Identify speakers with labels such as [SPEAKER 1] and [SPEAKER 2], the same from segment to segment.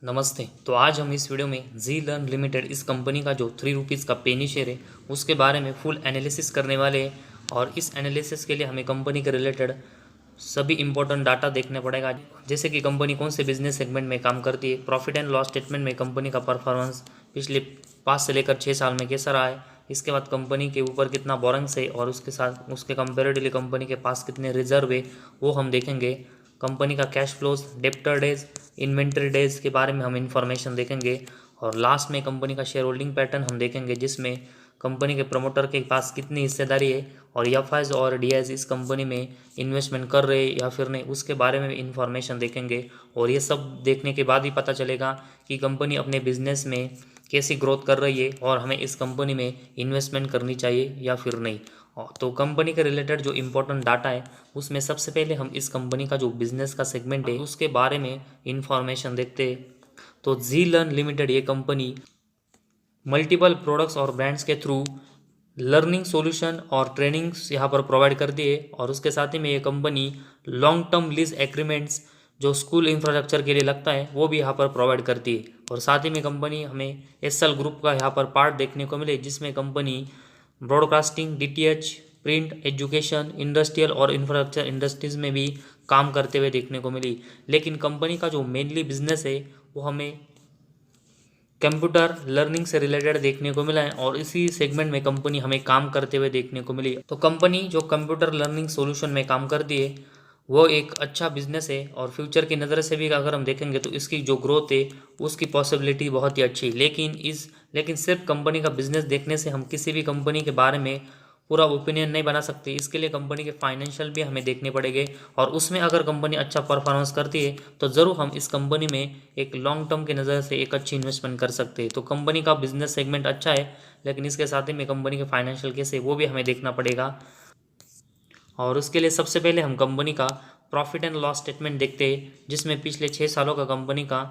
[SPEAKER 1] नमस्ते। तो आज हम इस वीडियो में जी लर्न लिमिटेड इस कंपनी का जो ₹3 का पेनी शेयर है उसके बारे में फुल एनालिसिस करने वाले हैं। और इस एनालिसिस के लिए हमें कंपनी के रिलेटेड सभी इंपॉर्टेंट डाटा देखना पड़ेगा, जैसे कि कंपनी कौन से बिजनेस सेगमेंट में काम करती है, प्रॉफिट एंड लॉस स्टेटमेंट में कंपनी का परफॉर्मेंस पिछले 5 से लेकर 6 साल में कैसा रहा है, इसके बाद कंपनी के ऊपर कितना बोरेंस है और उसके साथ उसके कंपेरेटिवली कंपनी के पास कितने रिजर्व है वो हम देखेंगे। कंपनी का cash flows, debtor days, inventory days के बारे में हम इंफॉर्मेशन देखेंगे। और लास्ट में कंपनी का शेयर होल्डिंग पैटर्न हम देखेंगे, जिसमें कंपनी के प्रमोटर के पास कितनी हिस्सेदारी है और एफ और डी इस कंपनी में इन्वेस्टमेंट कर रहे हैं या फिर नहीं, उसके बारे में इंफॉर्मेशन देखेंगे। और ये सब देखने के बाद ही पता चलेगा कि कंपनी अपने बिजनेस में कैसी ग्रोथ कर रही है और हमें इस कंपनी में इन्वेस्टमेंट करनी चाहिए या फिर नहीं। तो कंपनी के रिलेटेड जो इम्पोर्टेंट डाटा है उसमें सबसे पहले हम इस कंपनी का जो बिजनेस का सेगमेंट है उसके बारे में इंफॉर्मेशन देखते हैं। तो जी लर्न लिमिटेड ये कंपनी मल्टीपल प्रोडक्ट्स और ब्रांड्स के थ्रू लर्निंग सॉल्यूशन और ट्रेनिंग्स यहाँ पर प्रोवाइड करती है। और उसके साथ ही में ये company long term lease agreements जो स्कूल इंफ्रास्ट्रक्चर के लिए लगता है वो भी यहाँ पर प्रोवाइड करती है। और साथ ही में कंपनी हमें एसएल ग्रुप का यहाँ पर पार्ट देखने को मिले, जिसमें company broadcasting, DTH, print, education, industrial और इंफ्रास्ट्रक्चर इंडस्ट्रीज में भी काम करते हुए देखने को मिली। लेकिन कंपनी का जो मेनली बिजनेस है वो हमें कंप्यूटर लर्निंग से रिलेटेड देखने को मिला है और इसी सेगमेंट में कंपनी हमें काम करते हुए देखने को मिली। तो कंपनी जो कंप्यूटर लर्निंग सॉल्यूशन में काम करती है वो एक अच्छा बिजनेस है और फ्यूचर की नज़र से भी अगर हम देखेंगे तो इसकी जो ग्रोथ है उसकी पॉसिबिलिटी बहुत ही अच्छी है। लेकिन सिर्फ कंपनी का बिजनेस देखने से हम किसी भी कंपनी के बारे में पूरा ओपिनियन नहीं बना सकते। इसके लिए कंपनी के फाइनेंशियल भी हमें देखने पड़ेंगे और उसमें अगर कंपनी अच्छा परफॉर्मेंस करती है तो ज़रूर हम इस कंपनी में एक लॉन्ग टर्म की नज़र से एक अच्छी इन्वेस्टमेंट कर सकते हैं। तो कंपनी का बिजनेस सेगमेंट अच्छा है, लेकिन इसके साथ ही में कंपनी के फाइनेंशियल कैसे वो भी हमें देखना पड़ेगा। और उसके लिए सबसे पहले हम कंपनी का प्रॉफिट एंड लॉस स्टेटमेंट देखते हैं, जिसमें पिछले 6 सालों का कंपनी का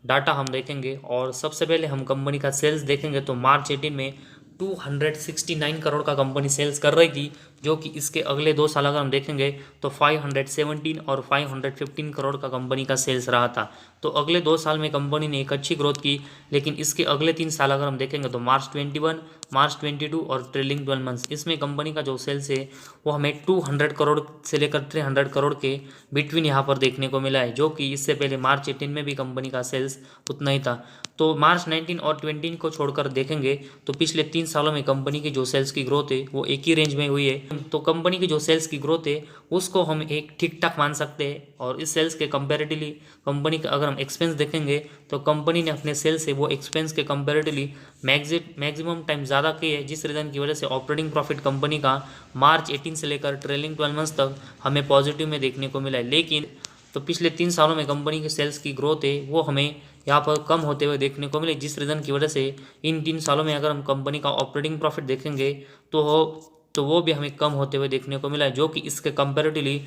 [SPEAKER 1] डाटा हम देखेंगे। और सबसे पहले हम कंपनी का सेल्स देखेंगे तो मार्च 18 में 269 करोड़ का कंपनी सेल्स कर रही थी, जो कि इसके अगले 2 साल अगर हम देखेंगे तो 517 और 515 करोड़ का कंपनी का सेल्स रहा था। तो अगले 2 साल में कंपनी ने एक अच्छी ग्रोथ की, लेकिन इसके अगले 3 साल अगर हम देखेंगे तो मार्च 21, मार्च 22 और ट्रेलिंग 12 मंथ्स, इसमें कंपनी का जो सेल्स है वो हमें 200 करोड़ से लेकर 300 करोड़ के बिटवीन यहाँ पर देखने को मिला है, जो कि इससे पहले मार्च 18 में भी कंपनी का सेल्स उतना ही था। तो मार्च 19 और 20 को छोड़कर देखेंगे तो पिछले 3 सालों में कंपनी की जो सेल्स की ग्रोथ है वो एक ही रेंज में हुई है। तो कंपनी की जो सेल्स की ग्रोथ है उसको हम एक ठीक ठाक मान सकते हैं। और इस सेल्स के कंपेरेटिवली कंपनी का अगर हम एक्सपेंस देखेंगे तो कंपनी ने अपने सेल्स से वो एक्सपेंस के कंपेरेटिवली मैक्सिमम टाइम ज़्यादा की है, जिस रीज़न की वजह से ऑपरेटिंग प्रॉफिट कंपनी का मार्च 18 से लेकर ट्रेलिंग 12 मंथ्स तक हमें पॉजिटिव में देखने को मिला है। लेकिन तो पिछले 3 सालों में कंपनी की सेल्स की ग्रोथ है वो हमें यहाँ पर कम होते हुए देखने को मिले, जिस रीज़न की वजह से इन 3 सालों में अगर हम कंपनी का ऑपरेटिंग प्रॉफिट देखेंगे तो वो भी हमें कम होते हुए देखने को मिला है, जो कि इसके कंपेरेटिवली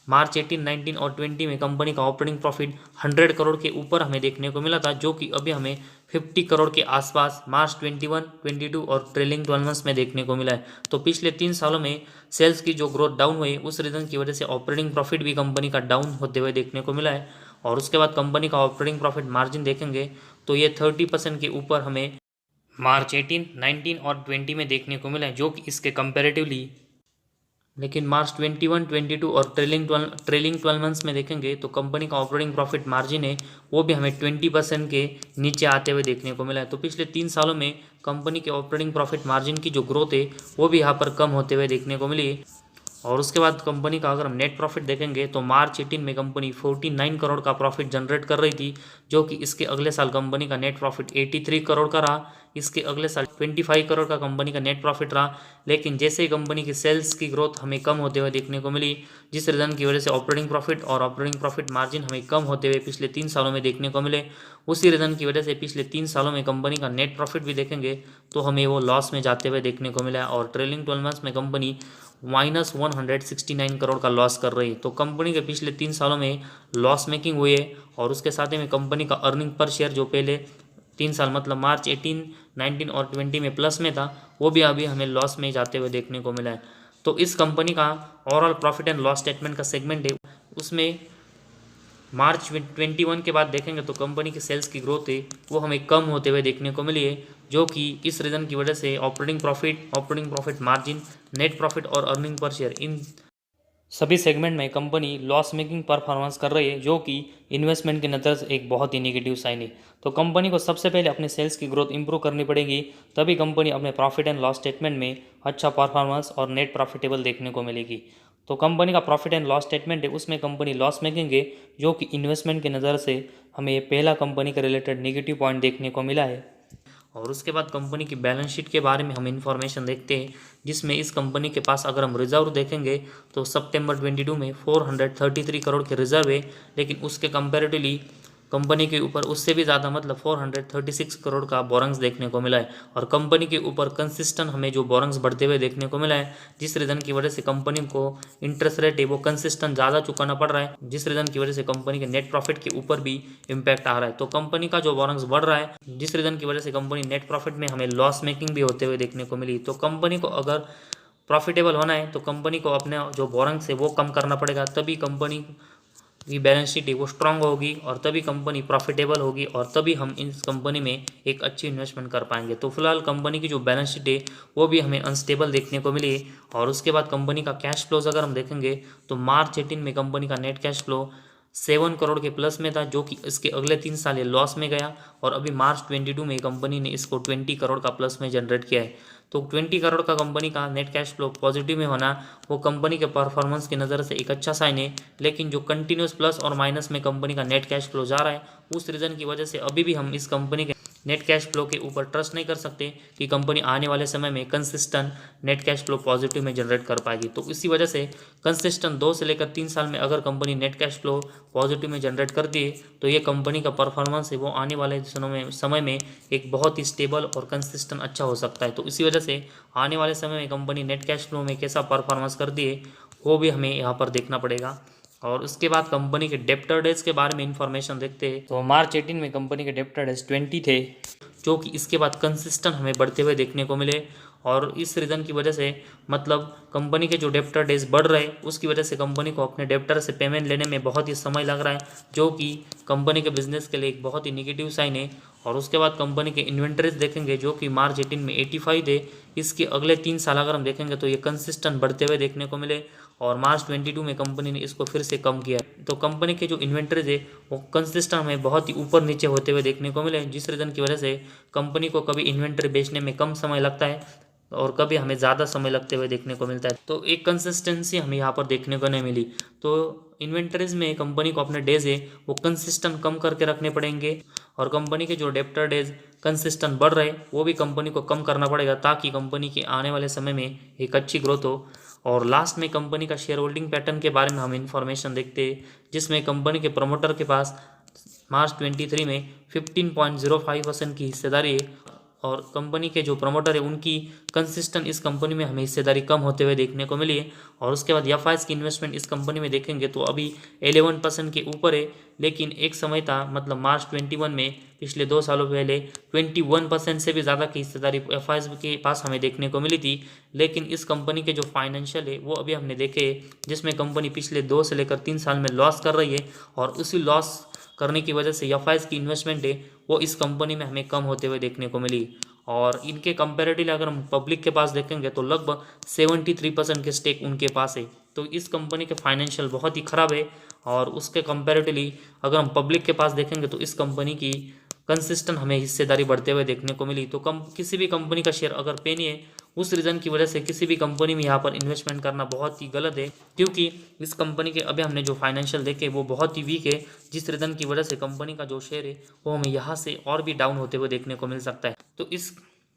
[SPEAKER 1] मार्च 18, 19 और 20 में कंपनी का ऑपरेटिंग प्रॉफिट 100 करोड़ के ऊपर हमें देखने को मिला था, जो कि अभी हमें 50 करोड़ के आसपास मार्च 21, 22 और ट्रेलिंग 12 मंथ्स में देखने को मिला है। तो पिछले 3 सालों में सेल्स की जो ग्रोथ डाउन हुई उस रीज़न की वजह से ऑपरेटिंग प्रॉफिट भी कंपनी का डाउन होते हुए देखने को मिला है। और उसके बाद कंपनी का ऑपरेटिंग प्रॉफिट मार्जिन देखेंगे तो ये 30% के ऊपर हमें मार्च 18, 19 और 20 में देखने को मिला है, जो कि इसके कंपेरेटिवली लेकिन मार्च 21, 22 और ट्रेलिंग 12 मंथ्स में देखेंगे तो कंपनी का ऑपरेटिंग प्रॉफिट मार्जिन है वो भी हमें 20% के नीचे आते हुए देखने को मिला है। तो पिछले 3 सालों में कंपनी के ऑपरेटिंग प्रॉफिट मार्जिन की जो ग्रोथ है वो भी यहाँ पर कम होते हुए देखने को मिली है। और उसके बाद कंपनी का अगर हम नेट प्रॉफिट देखेंगे तो मार्च 18 में कंपनी 49 करोड़ का प्रॉफिट जनरेट कर रही थी, जो कि इसके अगले साल कंपनी का नेट प्रॉफिट 83 करोड़ का रहा। इसके अगले साल 25 करोड़ का कंपनी का नेट प्रॉफिट रहा। लेकिन जैसे ही कंपनी की सेल्स की ग्रोथ हमें कम होते हुए देखने को मिली, जिस रीज़न की वजह से ऑपरेटिंग प्रॉफिट और ऑपरेटिंग प्रॉफिट मार्जिन हमें कम होते हुए पिछले 3 सालों में देखने को मिले, उसी रीज़न की वजह से पिछले 3 सालों में कंपनी का नेट प्रॉफिट भी देखेंगे तो हमें वो लॉस में जाते हुए देखने को मिला। और ट्रेलिंग 12 मंथ्स में कंपनी -169 करोड़ का लॉस कर रही है। तो कंपनी के पिछले 3 सालों में लॉस मेकिंग हुई है। और उसके साथ ही में कंपनी का अर्निंग पर शेयर जो पहले 3 साल मतलब मार्च 18, 19 और 20 में प्लस में था वो भी अभी हमें लॉस में जाते हुए देखने को मिला है। तो इस कंपनी का overall profit and loss statement का सेगमेंट है उसमें मार्च 21 के बाद देखेंगे तो कंपनी की सेल्स की ग्रोथ है वो हमें कम होते हुए देखने को मिली है, जो कि इस रीज़न की वजह से operating profit margin, net profit और अर्निंग पर शेयर इन सभी सेगमेंट में कंपनी लॉस मेकिंग परफॉर्मेंस कर रही है, जो कि इन्वेस्टमेंट की नज़र से एक बहुत ही नेगेटिव साइन है। तो कंपनी को सबसे पहले अपने सेल्स की ग्रोथ इंप्रूव करनी पड़ेगी, तभी कंपनी अपने प्रॉफिट एंड लॉस स्टेटमेंट में अच्छा परफॉर्मेंस और नेट प्रॉफिटेबल देखने को मिलेगी। तो कंपनी का प्रॉफिट एंड लॉस स्टेटमेंट है उसमें कंपनी लॉस मेकिंग है, जो कि इन्वेस्टमेंट की नज़र से हमें ये पहला कंपनी के रिलेटेड नेगेटिव पॉइंट देखने को मिला है। और उसके बाद कंपनी की बैलेंस शीट के बारे में हम इन्फॉर्मेशन देखते हैं, जिसमें इस कंपनी के पास अगर हम रिजर्व देखेंगे तो सितंबर 22 में 433 करोड़ के रिजर्व है, लेकिन उसके कंपैरेटिवली कंपनी के ऊपर उससे भी ज़्यादा मतलब 436 करोड़ का बोरंग्स देखने को मिला है। और कंपनी के ऊपर कंसिस्टेंट हमें जो बोरंग्स बढ़ते हुए देखने को मिला है, जिस रीज़न की वजह से कंपनी को इंटरेस्ट रेट है वो कंसिस्टेंट ज़्यादा चुकाना पड़ रहा है, जिस रीज़न की वजह से कंपनी के नेट प्रॉफिट के ऊपर भी इम्पैक्ट आ रहा है। तो कंपनी का जो बोरंग्स बढ़ रहा है, जिस रीज़न की वजह से कंपनी नेट प्रॉफिट में हमें लॉस मेकिंग भी होते हुए देखने को मिली। तो कंपनी को अगर प्रॉफिटेबल होना है तो कंपनी को अपने जो बोरंग्स है वो कम करना पड़ेगा, तभी कंपनी की बैलेंस शीट है वो स्ट्रांग होगी और तभी कंपनी प्रॉफिटेबल होगी और तभी हम इस कंपनी में एक अच्छी इन्वेस्टमेंट कर पाएंगे। तो फिलहाल कंपनी की जो बैलेंस शीट है वो भी हमें अनस्टेबल देखने को मिली। और उसके बाद कंपनी का कैश फ्लोज अगर हम देखेंगे तो मार्च 18 में कंपनी का नेट कैश फ्लो 7 करोड़ के प्लस में था, जो कि इसके अगले 3 साल ये लॉस में गया, और अभी मार्च 22 में कंपनी ने इसको 20 करोड़ का प्लस में जनरेट किया है। तो 20 करोड़ का कंपनी का नेट कैश फ्लो पॉजिटिव में होना वो कंपनी के परफॉर्मेंस की नज़र से एक अच्छा साइन है, लेकिन जो कंटिन्यूस प्लस और माइनस में कंपनी का नेट कैश फ्लो जा रहा है उस रीज़न की वजह से अभी भी हम इस कंपनी के नेट कैश फ्लो के ऊपर ट्रस्ट नहीं कर सकते कि कंपनी आने वाले समय में consistent net cash flow positive में जनरेट कर पाएगी। तो इसी वजह से कंसिस्टेंट 2 से लेकर 3 साल में अगर company net cash flow positive में जनरेट करती है तो ये कंपनी का परफॉर्मेंस है वो आने वाले समय में एक बहुत ही स्टेबल और कंसिस्टेंट अच्छा हो सकता है। तो इसी वजह से आने वाले समय में कंपनी नेट कैश फ्लो में कैसा परफॉर्मेंस करती है वो भी हमें यहाँ पर देखना पड़ेगा। और उसके बाद कंपनी के डेप्टर डेज के बारे में इंफॉर्मेशन देखते हैं तो मार्च 18 में कंपनी के डेप्टर डेज 20 थे, जो कि इसके बाद कंसिस्टेंट हमें बढ़ते हुए देखने को मिले। और इस रीज़न की वजह से मतलब कंपनी के जो डेप्टर डेज बढ़ रहे उसकी वजह से कंपनी को अपने डेप्टर से पेमेंट लेने में बहुत ही समय लग रहा है, जो कि कंपनी के बिजनेस के लिए एक बहुत ही निगेटिव साइन है। और उसके बाद कंपनी के इन्वेंटरीज देखेंगे जो कि मार्च 18 में 85 थे, इसके अगले 3 साल अगर हम देखेंगे तो ये कंसिस्टेंट बढ़ते हुए देखने को मिले, और मार्च 22 में कंपनी ने इसको फिर से कम किया। तो कंपनी के जो इन्वेंटरीज है वो कंसिस्टेंट हमें बहुत ही ऊपर नीचे होते हुए देखने को मिले, जिस रीज़न की वजह से कंपनी को कभी इन्वेंटरी बेचने में कम समय लगता है और कभी हमें ज़्यादा समय लगते हुए देखने को मिलता है। तो एक कंसिस्टेंसी हमें यहाँ पर देखने को नहीं मिली। तो इन्वेंटरीज में कंपनी को अपने डेज है वो कंसिस्टेंट कम करके रखने पड़ेंगे, और कंपनी के जो डेप्टर डेज कंसिस्टेंट बढ़ रहे वो भी कंपनी को कम करना पड़ेगा, ताकि कंपनी के आने वाले समय में एक अच्छी ग्रोथ हो। और लास्ट में कंपनी का शेयर होल्डिंग पैटर्न के बारे में हम इन्फॉर्मेशन देखते हैं, जिसमें कंपनी के प्रमोटर के पास मार्च 23 में 15.05% की हिस्सेदारी है, और कंपनी के जो प्रमोटर है उनकी कंसिस्टेंट इस कंपनी में हमें हिस्सेदारी कम होते हुए देखने को मिली है। और उसके बाद एफआईएस की इन्वेस्टमेंट इस कंपनी में देखेंगे तो अभी 11% के ऊपर है, लेकिन एक समय था मतलब मार्च 21 में पिछले 2 सालों पहले 21% से भी ज़्यादा की हिस्सेदारी एफआईएस के पास हमें देखने को मिली थी। लेकिन इस कंपनी के जो फाइनेंशियल है वो अभी हमने देखे, जिसमें कंपनी पिछले 2 से लेकर 3 साल में लॉस कर रही है, और उसी लॉस करने की वजह से एफआईएस की इन्वेस्टमेंट है वो इस कंपनी में हमें कम होते हुए देखने को मिली। और इनके कंपैरेटिवली अगर हम पब्लिक के पास देखेंगे तो लगभग 73% के स्टेक उनके पास है। तो इस कंपनी के फाइनेंशियल बहुत ही ख़राब है, और उसके कंपैरेटिवली अगर हम पब्लिक के पास देखेंगे तो इस कंपनी की कंसिस्टेंट हमें हिस्सेदारी बढ़ते हुए देखने को मिली। तो किसी भी कंपनी का शेयर अगर पेनी है उस रीज़न की वजह से किसी भी कंपनी में यहाँ पर इन्वेस्टमेंट करना बहुत ही गलत है, क्योंकि इस कंपनी के अभी हमने जो फाइनेंशियल देखे वो बहुत ही वीक है, जिस रीज़न की वजह से कंपनी का जो शेयर है वो हमें यहाँ से और भी डाउन होते हुए देखने को मिल सकता है। तो इस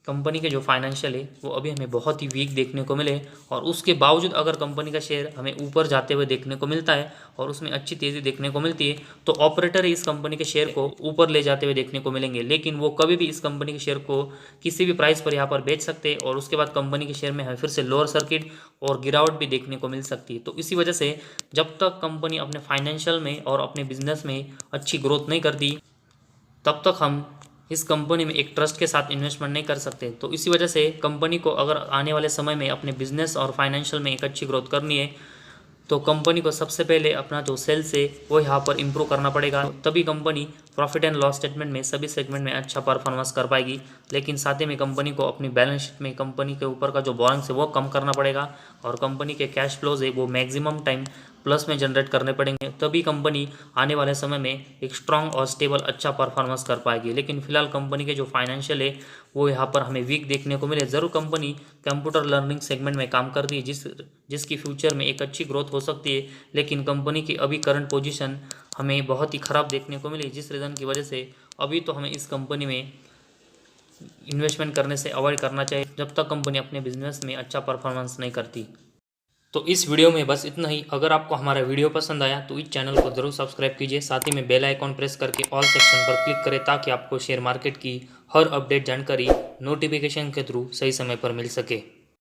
[SPEAKER 1] कंपनी के जो फाइनेंशियल है वो अभी हमें बहुत ही वीक देखने को मिले, और उसके बावजूद अगर कंपनी का शेयर हमें ऊपर जाते हुए देखने को मिलता है और उसमें अच्छी तेज़ी देखने को मिलती है तो ऑपरेटर इस कंपनी के शेयर को ऊपर ले जाते हुए देखने को मिलेंगे, लेकिन वो कभी भी इस कंपनी के शेयर को किसी भी प्राइस पर यहाँ पर बेच सकते हैं, और उसके बाद कंपनी के शेयर में हमें फिर से लोअर सर्किट और गिरावट भी देखने को मिल सकती है। तो इसी वजह से जब तक कंपनी अपने फाइनेंशियल में और अपने बिजनेस में अच्छी ग्रोथ नहीं करती तब तक हम इस कंपनी में एक ट्रस्ट के साथ इन्वेस्टमेंट नहीं कर सकते। तो इसी वजह से कंपनी को अगर आने वाले समय में अपने बिजनेस और फाइनेंशियल में एक अच्छी ग्रोथ करनी है तो कंपनी को सबसे पहले अपना जो सेल्स है वो यहाँ पर इम्प्रूव करना पड़ेगा, तभी company profit and loss statement में सभी सेगमेंट में अच्छा परफॉर्मेंस कर पाएगी। लेकिन साथ ही में कंपनी को अपनी बैलेंस शीट में कंपनी के ऊपर का जो बोरिंग्स है वो कम करना पड़ेगा और कंपनी के कैश फ्लोज है वो मैक्सिमम टाइम प्लस में जनरेट करने पड़ेंगे, तभी कंपनी आने वाले समय में एक स्ट्रांग और स्टेबल अच्छा परफॉर्मेंस कर पाएगी। लेकिन फिलहाल कंपनी के जो फाइनेंशियल है वो यहाँ पर हमें वीक देखने को मिले। ज़रूर कंपनी कंप्यूटर लर्निंग सेगमेंट में काम करती है जिसकी फ्यूचर में एक अच्छी ग्रोथ हो सकती है, लेकिन कंपनी की अभी करंट पोजीशन हमें बहुत ही ख़राब देखने को मिली, जिस रीज़न की वजह से अभी तो हमें इस कंपनी में इन्वेस्टमेंट करने से अवॉइड करना चाहिए जब तक कंपनी अपने बिजनेस में अच्छा परफॉर्मेंस नहीं करती। तो इस वीडियो में बस इतना ही। अगर आपको हमारा वीडियो पसंद आया तो इस चैनल को ज़रूर सब्सक्राइब कीजिए, साथ ही में बेल आइकॉन प्रेस करके ऑल सेक्शन पर क्लिक करें ताकि आपको शेयर मार्केट की हर अपडेट जानकारी नोटिफिकेशन के थ्रू सही समय पर मिल सके।